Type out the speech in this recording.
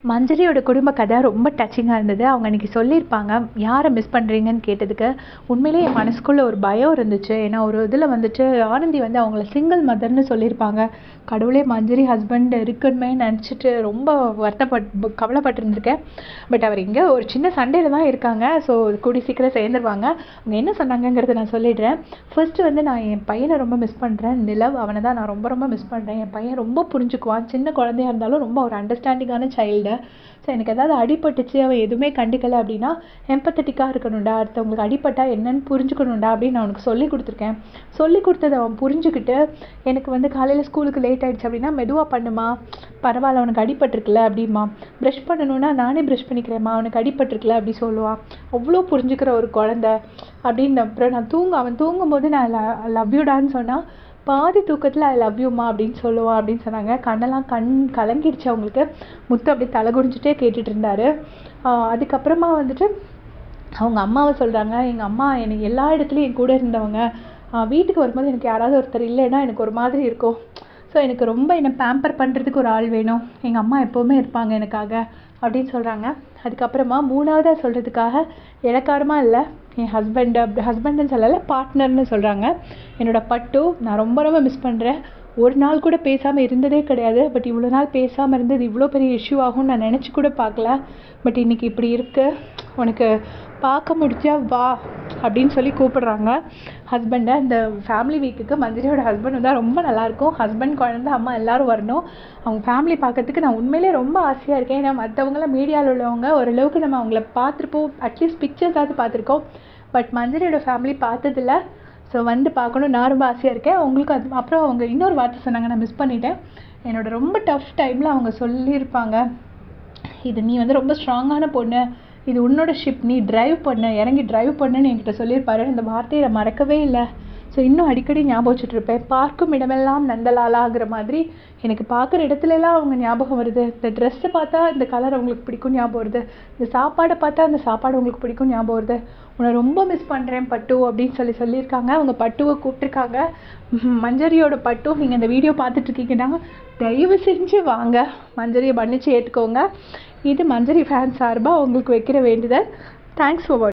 மஞ்சரியோட குடும்ப கதை ரொம்ப டச்சிங்காக இருந்தது. அவங்க அன்றைக்கி சொல்லியிருப்பாங்க, யாரை மிஸ் பண்ணுறீங்கன்னு கேட்டதுக்கு, உண்மையிலேயே என் மனசுக்குள்ளே ஒரு பயம் இருந்துச்சு. ஏன்னா ஒரு இதில் வந்துட்டு ஆனந்தி வந்து அவங்கள சிங்கிள் மதர்னு சொல்லியிருப்பாங்க. கடவுளே மஞ்சரி ஹஸ்பண்ட் இருக்குன்னு நினச்சிட்டு ரொம்ப கவலைப்பட்டுருந்துருக்கேன். பட் அவர் இங்கே ஒரு சின்ன சண்டையில் தான் இருக்காங்க. ஸோ கூடி சீக்கிரம் சேர்ந்துருவாங்க. அவங்க என்ன சொன்னாங்கங்கிறத நான் சொல்லிடுறேன். ஃபர்ஸ்ட்டு வந்து நான் என் பையனை ரொம்ப மிஸ் பண்ணுறேன். நிலவ் அவனை தான் நான் ரொம்ப ரொம்ப மிஸ் பண்ணுறேன். என் பையன் ரொம்ப புரிஞ்சுக்குவான். சின்ன குழந்தையாக இருந்தாலும் ரொம்ப ஒரு அண்டர்ஸ்டாண்டிங்கான சைல்டு. ஸோ எனக்கு ஏதாவது அடிபட்டுச்சு, அவன் எதுவுமே கண்டுக்கலை அப்படின்னா எம்பத்தட்டிக்காக இருக்கணும்டா, அடுத்தவங்களுக்கு அடிபட்டா என்னன்னு புரிஞ்சுக்கணும்டா அப்படின்னு நான் அவனுக்கு சொல்லி கொடுத்துருக்கேன். சொல்லி கொடுத்ததை அவன் புரிஞ்சுக்கிட்டு, எனக்கு வந்து காலையில் ஸ்கூலுக்கு லேட் ஆகிடுச்சு அப்படின்னா மெதுவாக பண்ணுமா, பரவாயில்ல அவனுக்கு அடிபட்டிருக்குல்ல அப்படிமா, ப்ரஷ் பண்ணணுன்னா நானே ப்ரஷ் பண்ணிக்கிறேம்மா, அவனுக்கு அடிபட்டிருக்குல்ல அப்படி சொல்லுவான். அவ்வளோ புரிஞ்சுக்கிற ஒரு குழந்த அப்படின்னு. அப்புறம் அவன் தூங்கும்போது நான் லவ் யூடான்னு சொன்னால் பாதி தூக்கத்தில் ஐ லவ் யூமா அப்படின்னு சொல்லுவான் அப்படின்னு சொன்னாங்க. கண்ணெல்லாம் கலங்கிடுச்சு அவங்களுக்கு. முத்து அப்படியே தலை குடிஞ்சிட்டே கேட்டுட்டு இருந்தார். அதுக்கப்புறமா வந்துட்டு அவங்க அம்மாவை சொல்கிறாங்க, எங்கள் அம்மா எனக்கு எல்லா இடத்துலையும் என் கூட இருந்தவங்க, வீட்டுக்கு வரும்போது எனக்கு யாராவது ஒருத்தர் இல்லைன்னா எனக்கு ஒரு மாதிரி இருக்கும். ஸோ எனக்கு ரொம்ப என்னை பேம்பர் பண்ணுறதுக்கு ஒரு ஆள் வேணும், எங்கள் அம்மா எப்போவுமே இருப்பாங்க எனக்காக அப்படின்னு சொல்கிறாங்க. அதுக்கப்புறமா மூணாவதாக சொல்கிறதுக்காக இலக்காரமாக இல்லை, என் ஹஸ்பண்டுன்னு சொல்லலை, பார்ட்னர்னு சொல்கிறாங்க. என்னோடய பட்டு நான் ரொம்ப ரொம்ப மிஸ் பண்ணுறேன். ஒரு நாள் கூட பேசாமல் இருந்ததே கிடையாது. பட் இவ்வளோ நாள் பேசாமல் இருந்தது இவ்வளோ பெரிய இஷ்யூ ஆகும்னு நான் நினச்சி கூட பார்க்கல. பட் இன்றைக்கி இப்படி இருக்குது, உனக்கு பார்க்க முடிஞ்சா வா அப்படின்னு சொல்லி கூப்பிடுறாங்க ஹஸ்பண்டை. இந்த ஃபேமிலி வீக்குக்கு மஞ்சரியோட ஹஸ்பண்ட் வந்தால் ரொம்ப நல்லாயிருக்கும். ஹஸ்பண்ட், குழந்தை, அம்மா எல்லோரும் வரணும். அவங்க ஃபேமிலி பார்க்கறதுக்கு நான் உண்மையிலே ரொம்ப ஆசையாக இருக்கேன். ஏன்னா மற்றவங்களாம் மீடியாவில் உள்ளவங்க ஓரளவுக்கு நம்ம அவங்கள பார்த்துருப்போம், அட்லீஸ்ட் பிக்சர்ஸாவது பார்த்துருக்கோம். பட் மஞ்சரியோட ஃபேமிலி பார்த்ததில்ல. ஸோ வந்து பார்க்கணும், நான் ரொம்ப ஆசையாக இருக்கேன். அவங்களுக்கு அப்புறம் அவங்க இன்னொரு வார்த்தை சொன்னாங்க, நான் மிஸ் பண்ணிட்டேன். என்னோடய ரொம்ப டஃப் டைமில் அவங்க சொல்லியிருப்பாங்க, இது நீ வந்து ரொம்ப ஸ்ட்ராங்கான பொண்ணு, இது உன்னோட ஷிப், நீ ட்ரைவ் பண்ணு, இறங்கி ட்ரைவ் பண்ணுன்னு என்கிட்ட சொல்லியிருப்பாரு. அந்த வார்த்தையை நான் மறக்கவே இல்லை. ஸோ இன்னும் அடிக்கடி ஞாபகம் வச்சுட்ருப்பேன். பார்க்கும் இடமெல்லாம் நந்தலாலாங்கிற மாதிரி எனக்கு பார்க்குற இடத்துலலாம் அவங்க ஞாபகம் வருது. இந்த ட்ரெஸ்ஸை பார்த்தா இந்த கலர் அவங்களுக்கு பிடிக்கும் ஞாபகம் வருது, இந்த சாப்பாடை பார்த்தா அந்த சாப்பாடு அவங்களுக்கு பிடிக்கும் ஞாபகம் வருது. உன்னை ரொம்ப மிஸ் பண்ணுறேன் பட்டு அப்படின்னு சொல்லியிருக்காங்க. அவங்க பட்டுவை கூப்பிட்ருக்காங்க. மஞ்சரியோட பட்டு, நீங்கள் இந்த வீடியோ பார்த்துட்ருக்கீங்கன்னா தயவு செஞ்சு வாங்க, மஞ்சரியை மன்னிச்சு ஏற்றுக்கோங்க. இது மஞ்சரி ஃபேன்ஸ் சார்பாக உங்களுக்கு வைக்கிற வேண்டுதல். தேங்க்ஸ் ஃபார் வாட்சிங்.